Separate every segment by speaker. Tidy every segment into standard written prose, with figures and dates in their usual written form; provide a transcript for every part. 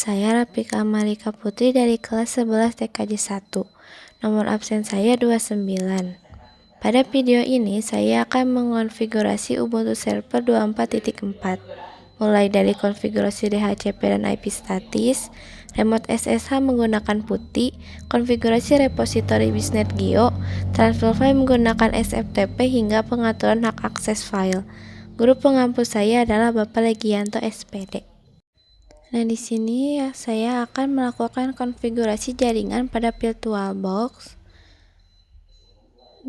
Speaker 1: saya Rafika Malika Putri dari kelas 11 TKJ 1. Nomor absen saya 29. Pada video ini saya akan mengonfigurasi Ubuntu Server 24.4. Mulai dari konfigurasi DHCP dan IP statis, remote SSH menggunakan PuTTY, konfigurasi repositori Bisnet Geo, transfer file menggunakan SFTP hingga pengaturan hak akses file. Guru pengampu saya adalah Bapak Legianto SPD. Nah, di sini ya, saya akan melakukan konfigurasi jaringan pada VirtualBox.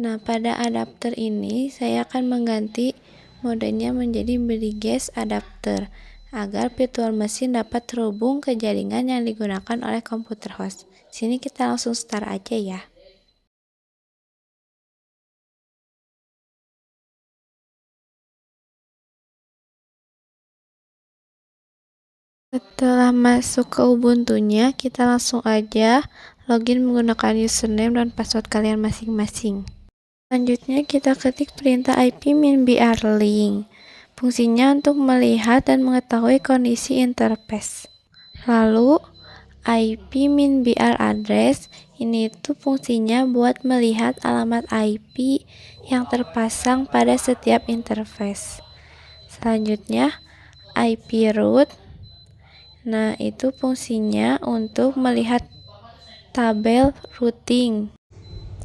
Speaker 1: Nah, pada adapter ini saya akan mengganti modenya menjadi Brigade adapter agar virtual machine dapat terhubung ke jaringan yang digunakan oleh komputer host. Sini kita langsung start aja ya. Setelah masuk ke Ubuntu-nya, kita langsung aja login menggunakan username dan password kalian masing-masing. Selanjutnya kita ketik perintah ip-minbrlink. Fungsinya untuk melihat dan mengetahui kondisi interface. Lalu ip-minbr-address ini tuh fungsinya buat melihat alamat IP yang terpasang pada setiap interface. Selanjutnya ip-root. Nah, itu fungsinya untuk melihat tabel routing.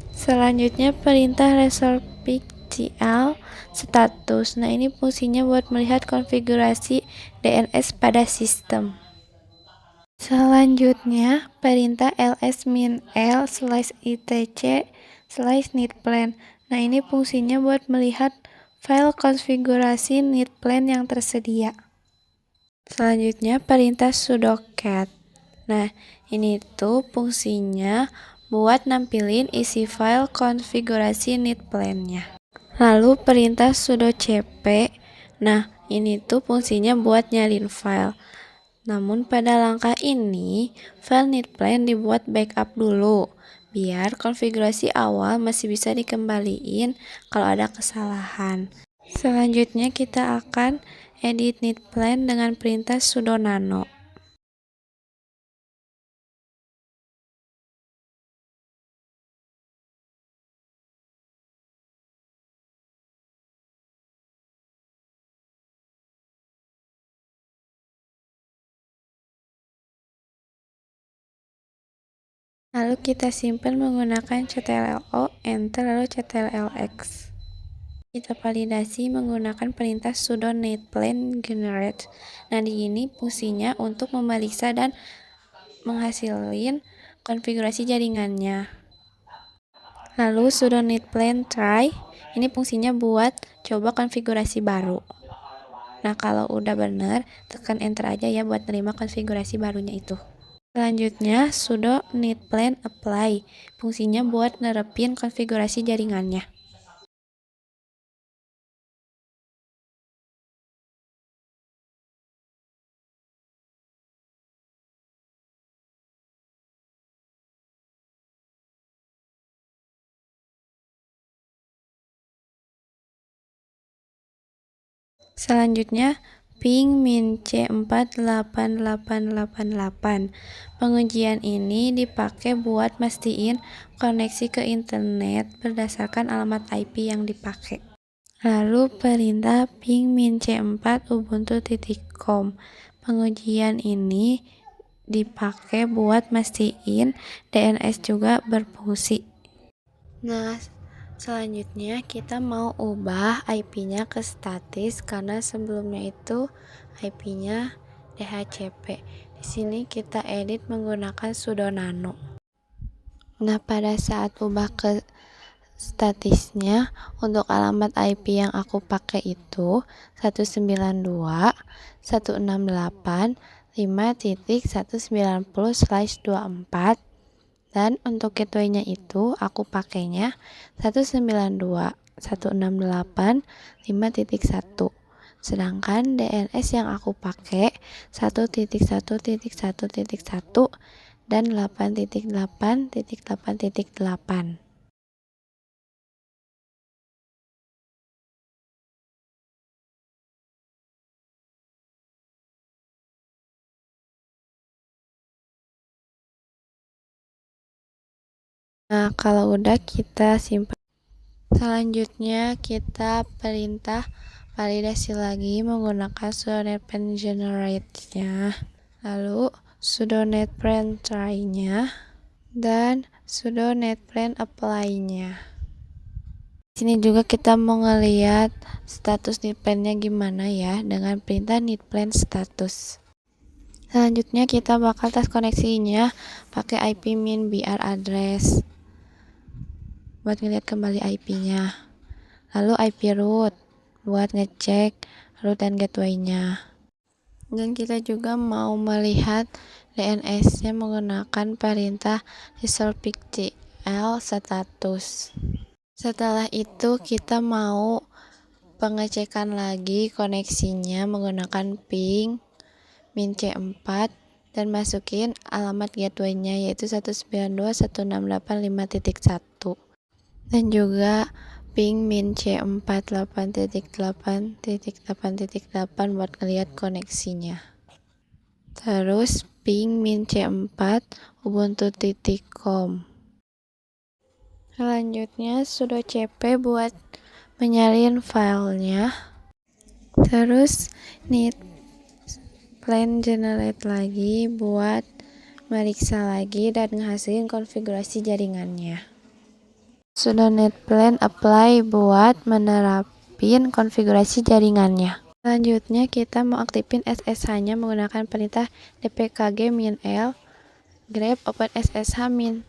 Speaker 1: Selanjutnya perintah resolve physical status. Nah, ini fungsinya buat melihat konfigurasi DNS pada sistem. Selanjutnya perintah ls-l/etc/netplan. Nah, ini fungsinya buat melihat file konfigurasi netplan yang tersedia. Selanjutnya perintah sudo cat. Nah, ini tuh fungsinya buat nampilin isi file konfigurasi netplan-nya. Lalu perintah sudo cp. Nah, ini tuh fungsinya buat nyalin file. Namun pada langkah ini, file netplan dibuat backup dulu biar konfigurasi awal masih bisa dikembaliin kalau ada kesalahan. Selanjutnya kita akan edit netplan dengan perintah sudo nano. Lalu kita simpan menggunakan ctrl-o, enter, lalu ctrl-x. Kita validasi menggunakan perintah sudo netplan generate. Nah, di ini fungsinya untuk memeriksa dan menghasilkan konfigurasi jaringannya. Lalu sudo netplan try. Ini fungsinya buat coba konfigurasi baru. Nah, kalau udah bener, tekan enter aja ya buat nerima konfigurasi barunya itu. Selanjutnya, sudo netplan apply. Fungsinya buat nerapin konfigurasi jaringannya. Selanjutnya, ping min C48888. Pengujian ini dipakai buat mastiin koneksi ke internet berdasarkan alamat IP yang dipakai. Lalu perintah ping min C4 ubuntu.com. Pengujian ini dipakai buat mastiin DNS juga berfungsi. Nah, selanjutnya kita mau ubah IP-nya ke statis karena sebelumnya itu IP-nya DHCP. Di sini kita edit menggunakan sudo nano. Nah, pada saat ubah ke statisnya untuk alamat IP yang aku pakai itu 192.168.5.190/24. Dan untuk gateway-nya itu aku pakainya 192.168.5.1. Sedangkan DNS yang aku pakai 1.1.1.1 dan 8.8.8.8. Nah, kalau udah kita simpan. Selanjutnya kita perintah validasi lagi menggunakan sudo netplan generate-nya, lalu sudo netplan try-nya, dan sudo netplan apply-nya. Sini juga kita mau ngeliat status netplan-nya gimana ya dengan perintah netplan status. Selanjutnya kita bakal tes koneksinya pakai IP min BR address buat ngeliat kembali IP-nya. Lalu IP root buat ngecek root dan gateway-nya. Dan kita juga mau melihat DNS-nya menggunakan perintah resolve-pcl status. Setelah itu kita mau pengecekan lagi koneksinya menggunakan ping min C4 dan masukin alamat gateway-nya yaitu 192.168.5.1 dan juga ping min C4 8.8.8.8 buat ngeliat koneksinya. Terus ping min C4 ubuntu.com. Selanjutnya sudo cp buat menyalin filenya. Terus netplan generate lagi buat meriksa lagi dan ngehasilin konfigurasi jaringannya. Sudo netplan apply buat menerapin konfigurasi jaringannya. Selanjutnya kita mau aktifin SSH-nya menggunakan perintah dpkg-l grep open SSH-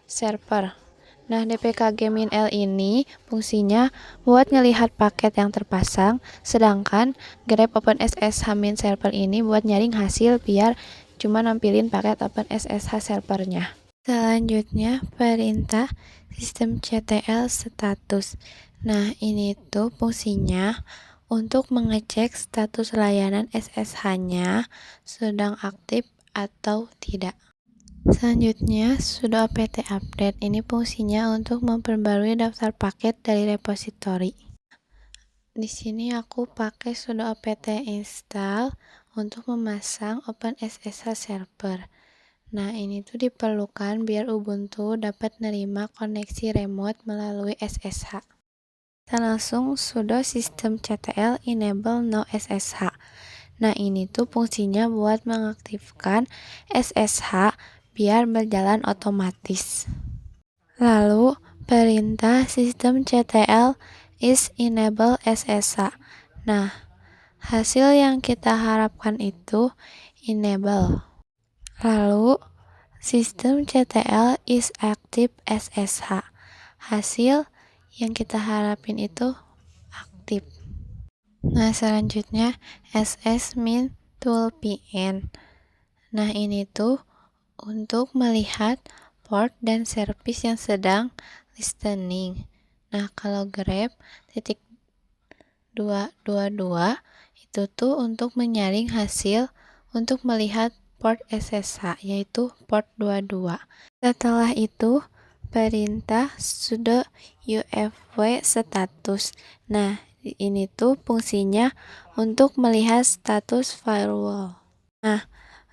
Speaker 1: server. Nah, dpkg-l ini fungsinya buat ngelihat paket yang terpasang, sedangkan grep open SSH- server ini buat nyaring hasil biar cuma nampilin paket open SSH servernya. Selanjutnya perintah systemctl status. Nah, ini tuh fungsinya untuk mengecek status layanan SSH-nya sedang aktif atau tidak. Selanjutnya sudo apt update. Ini fungsinya untuk memperbarui daftar paket dari repositori. Di sini aku pakai sudo apt install untuk memasang OpenSSH server. Nah, ini tuh diperlukan biar Ubuntu dapat nerima koneksi remote melalui SSH. Kita langsung sudo systemctl enable no SSH. Nah, ini tuh fungsinya buat mengaktifkan SSH biar berjalan otomatis. Lalu, perintah systemctl is enable SSH. Nah, hasil yang kita harapkan itu enable. Lalu, systemctl is active SSH. Hasil yang kita harapin itu aktif. Nah, selanjutnya ss-min toolpn. Nah, ini tuh untuk melihat port dan service yang sedang listening. Nah, kalau grep titik 222 itu tuh untuk menyaring hasil untuk melihat port SSH yaitu port 22. Setelah itu perintah sudo ufw status. Nah, ini tuh fungsinya untuk melihat status firewall. Nah,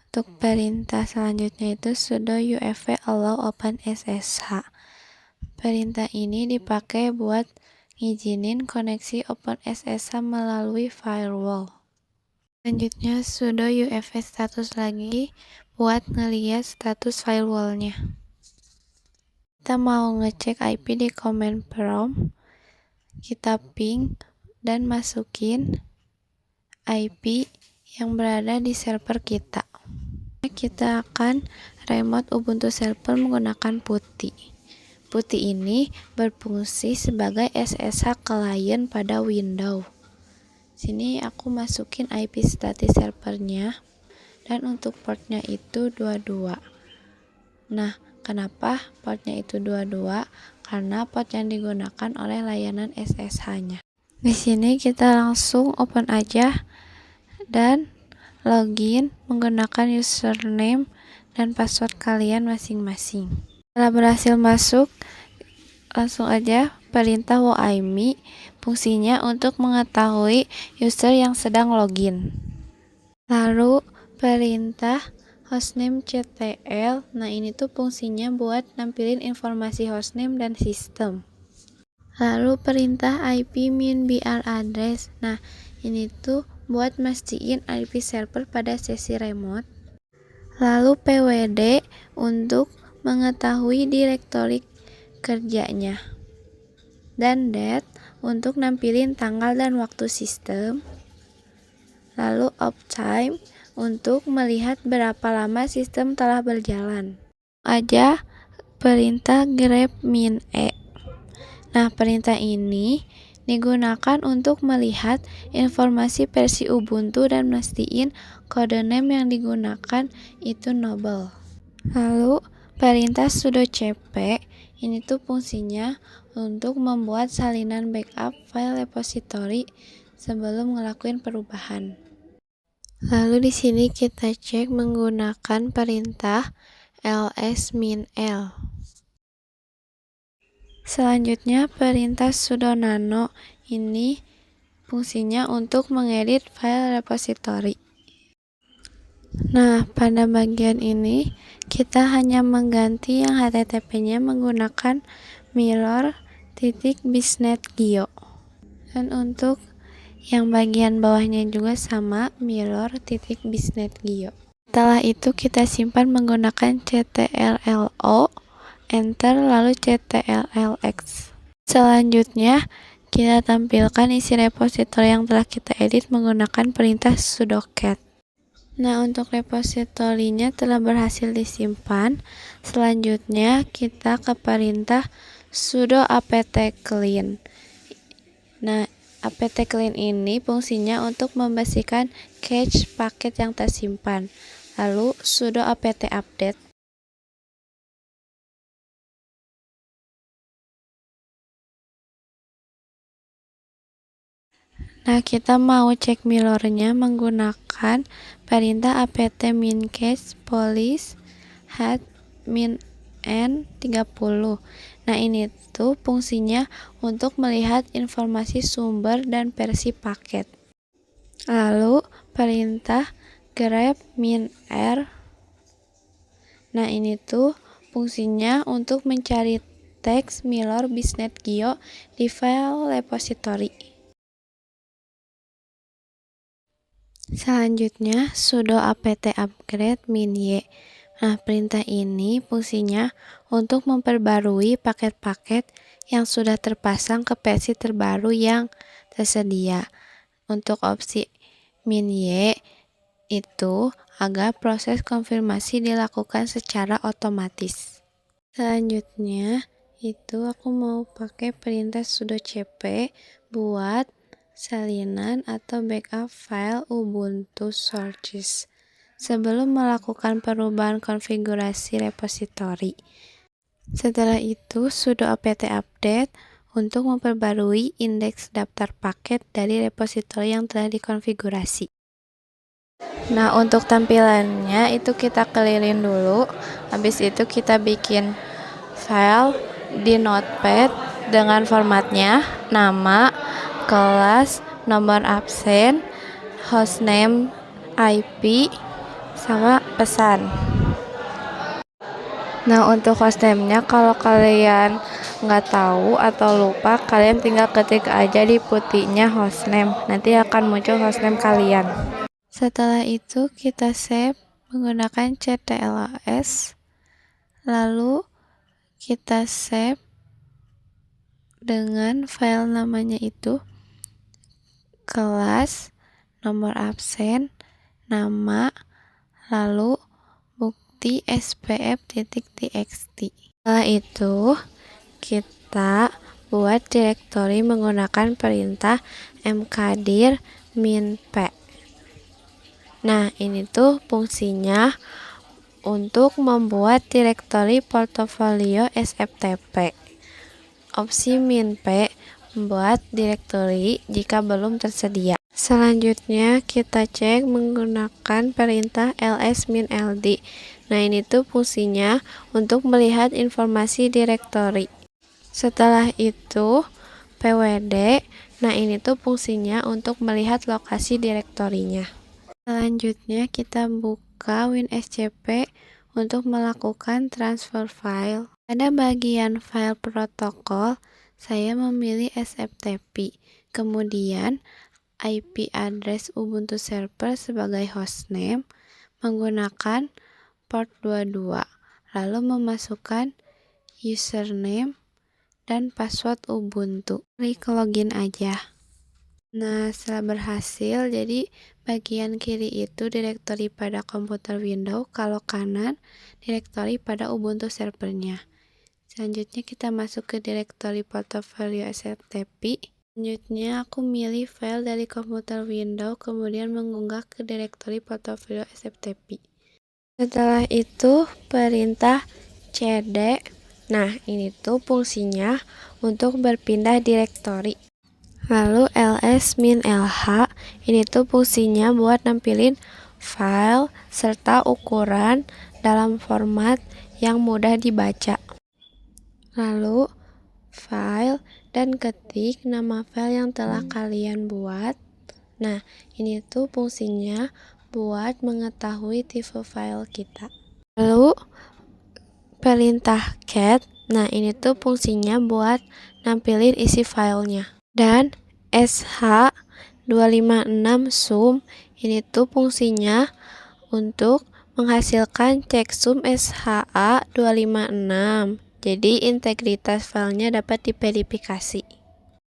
Speaker 1: untuk perintah selanjutnya itu sudo ufw allow open SSH. Perintah ini dipakai buat ngizinin koneksi open SSH melalui firewall. Selanjutnya sudo ufw status lagi buat ngeliat status firewallnya. Kita mau ngecek IP di command prompt, kita ping dan masukin IP yang berada di server kita. Kita akan remote Ubuntu server menggunakan PuTTY. PuTTY ini berfungsi sebagai SSH client pada Windows. Sini aku masukin IP statis servernya dan untuk portnya itu 22. Nah, kenapa portnya itu 22? Karena port yang digunakan oleh layanan SSH-nya. Di sini kita langsung open aja dan login menggunakan username dan password kalian masing-masing. Setelah berhasil masuk, langsung aja perintah whoimi fungsinya untuk mengetahui user yang sedang login. Lalu perintah hostname ctl. Nah, ini tuh fungsinya buat nampilin informasi hostname dan sistem. Lalu perintah IP min BR address. Nah, ini tuh buat mastiin IP server pada sesi remote. Lalu pwd untuk mengetahui direktori kerjanya. Dan date untuk nampilin tanggal dan waktu sistem. Lalu uptime untuk melihat berapa lama sistem telah berjalan. Aja perintah grep min e. Nah, perintah ini digunakan untuk melihat informasi versi Ubuntu dan mastiin kode name yang digunakan itu Noble. Lalu perintah sudo cp ini tuh fungsinya untuk membuat salinan backup file repository sebelum ngelakuin perubahan. Lalu di sini kita cek menggunakan perintah ls-min-l. Selanjutnya perintah sudo nano ini fungsinya untuk mengedit file repository. Nah, pada bagian ini kita hanya mengganti yang HTTP-nya menggunakan mirror.bisnet.geo. Dan untuk yang bagian bawahnya juga sama, mirror.bisnet.geo. Setelah itu kita simpan menggunakan ctrl-o, enter, lalu ctrl-x. Selanjutnya kita tampilkan isi repositori yang telah kita edit menggunakan perintah sudo cat. Nah, untuk repositorinya telah berhasil disimpan. Selanjutnya kita ke perintah sudo apt clean. Nah, apt clean ini fungsinya untuk membersihkan cache paket yang tersimpan. Lalu sudo apt update. Nah, kita mau cek mirrornya menggunakan perintah apt min cache police hat min n 30. Nah, ini tuh fungsinya untuk melihat informasi sumber dan versi paket. Lalu perintah grep min r. Nah, ini tuh fungsinya untuk mencari teks mirror bisnet.geo di file repository. Selanjutnya sudo apt upgrade min y. Nah, perintah ini fungsinya untuk memperbarui paket-paket yang sudah terpasang ke versi terbaru yang tersedia. Untuk opsi min y itu agar proses konfirmasi dilakukan secara otomatis. Selanjutnya itu aku mau pakai perintah sudo cp buat salinan atau backup file Ubuntu sources sebelum melakukan perubahan konfigurasi repository. Setelah itu sudo apt update untuk memperbarui indeks daftar paket dari repository yang telah dikonfigurasi. Nah, untuk tampilannya itu kita clearin dulu. Habis itu kita bikin file di notepad dengan formatnya nama, kelas, nomor absen, hostname, IP, sama pesan. Nah, untuk hostname-nya kalau kalian nggak tahu atau lupa, kalian tinggal ketik aja di putihnya hostname. Nanti akan muncul hostname kalian. Setelah itu kita save menggunakan ctls. Lalu kita save dengan file namanya itu kelas, nomor absen, nama, lalu bukti spf.txt. Setelah itu kita buat direktori menggunakan perintah mkdir min p. Nah, ini tuh fungsinya untuk membuat direktori portofolio sftp. Opsi min p membuat direktori jika belum tersedia. Selanjutnya kita cek menggunakan perintah ls-ld. Nah, ini tuh fungsinya untuk melihat informasi direktori. Setelah itu pwd. Nah, ini tuh fungsinya untuk melihat lokasi direktorinya. Selanjutnya kita buka membuka WinSCP untuk melakukan transfer file. Pada bagian file protokol, saya memilih SFTP. Kemudian, IP address Ubuntu Server sebagai hostname menggunakan port 22. Lalu memasukkan username dan password Ubuntu. Klik login aja. Nah, setelah berhasil, jadi bagian kiri itu direktori pada komputer Windows, kalau kanan direktori pada Ubuntu servernya. Selanjutnya kita masuk ke direktori portofolio SFTP. Selanjutnya aku milih file dari komputer Windows, kemudian mengunggah ke direktori portofolio SFTP. Setelah itu perintah cd. Nah, ini tuh fungsinya untuk berpindah direktori. Lalu ls-lh, ini tuh fungsinya buat nampilin file serta ukuran dalam format yang mudah dibaca. Lalu file dan ketik nama file yang telah kalian buat. Nah, ini tuh fungsinya buat mengetahui tipe file kita. Lalu perintah cat. Nah, ini tuh fungsinya buat nampilin isi filenya. Dan sh256 sum, ini tuh fungsinya untuk menghasilkan checksum SHA256. Jadi integritas filenya dapat diverifikasi.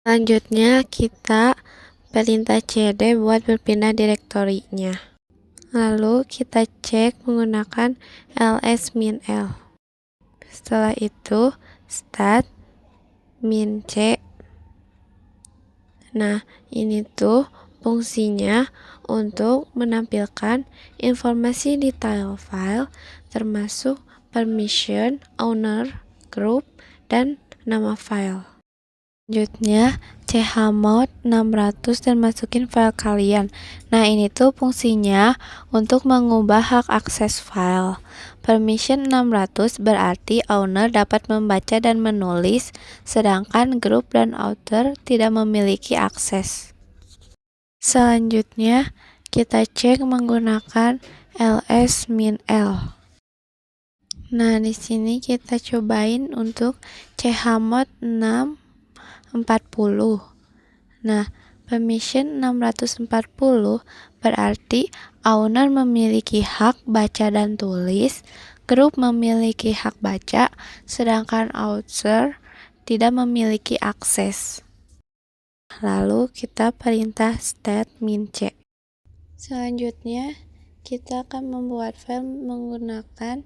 Speaker 1: Selanjutnya kita perintah cd buat berpindah direktorinya. Lalu kita cek menggunakan ls-l. Setelah itu stat min c. Nah, ini tuh fungsinya untuk menampilkan informasi detail file termasuk permission, owner, group, dan nama file. Selanjutnya chmod 600 dan masukin file kalian. Nah, ini tuh fungsinya untuk mengubah hak akses file. Permission 600 berarti owner dapat membaca dan menulis, sedangkan group dan author tidak memiliki akses. Selanjutnya kita cek menggunakan ls-l. Nah, di sini kita cobain untuk chmod 640. Nah, permission 640 berarti owner memiliki hak baca dan tulis, grup memiliki hak baca, sedangkan author tidak memiliki akses. Lalu kita perintah stat min c. Selanjutnya kita akan membuat file menggunakan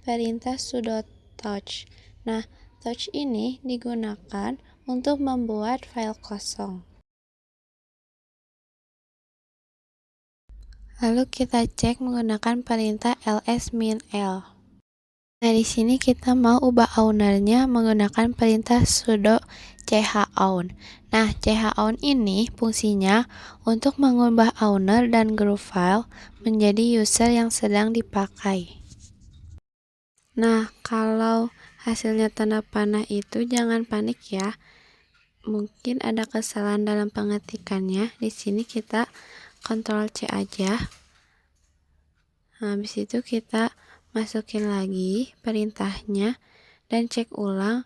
Speaker 1: perintah sudo touch. Nah, touch ini digunakan untuk membuat file kosong. Lalu kita cek menggunakan perintah ls-l. Nah, di sini kita mau ubah ownernya menggunakan perintah sudo chown. Nah, chown ini fungsinya untuk mengubah owner dan group file menjadi user yang sedang dipakai. Nah, kalau hasilnya tanda panah itu jangan panik ya. Mungkin ada kesalahan dalam pengetikannya. Di sini kita Ctrl C aja. Nah, habis itu kita masukin lagi perintahnya dan cek ulang.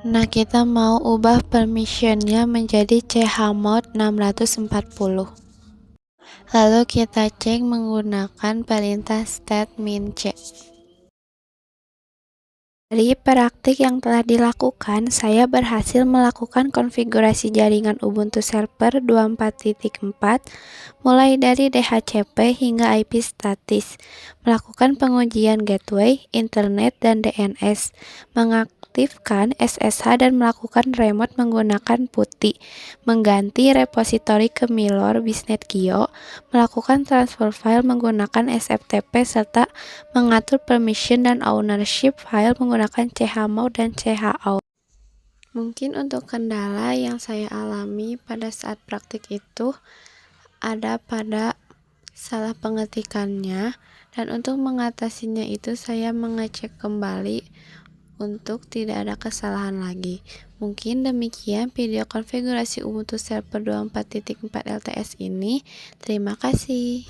Speaker 1: Nah, kita mau ubah permissionnya menjadi chmod 640. Lalu kita cek menggunakan perintah stat min c. Dari praktik yang telah dilakukan, saya berhasil melakukan konfigurasi jaringan Ubuntu Server 24.4 mulai dari DHCP hingga IP statis, melakukan pengujian gateway, internet, dan DNS, mengaktifkan SSH dan melakukan remote menggunakan PuTTY, mengganti repositori ke Milor Bisnet-Geo, melakukan transfer file menggunakan SFTP, serta mengatur permission dan ownership file menggunakan chmod dan chout. Mungkin untuk kendala yang saya alami pada saat praktik itu ada pada salah pengetikannya, dan untuk mengatasinya itu saya mengecek kembali untuk tidak ada kesalahan lagi. Mungkin demikian video konfigurasi Ubuntu Server 24.4 LTS ini. Terima kasih.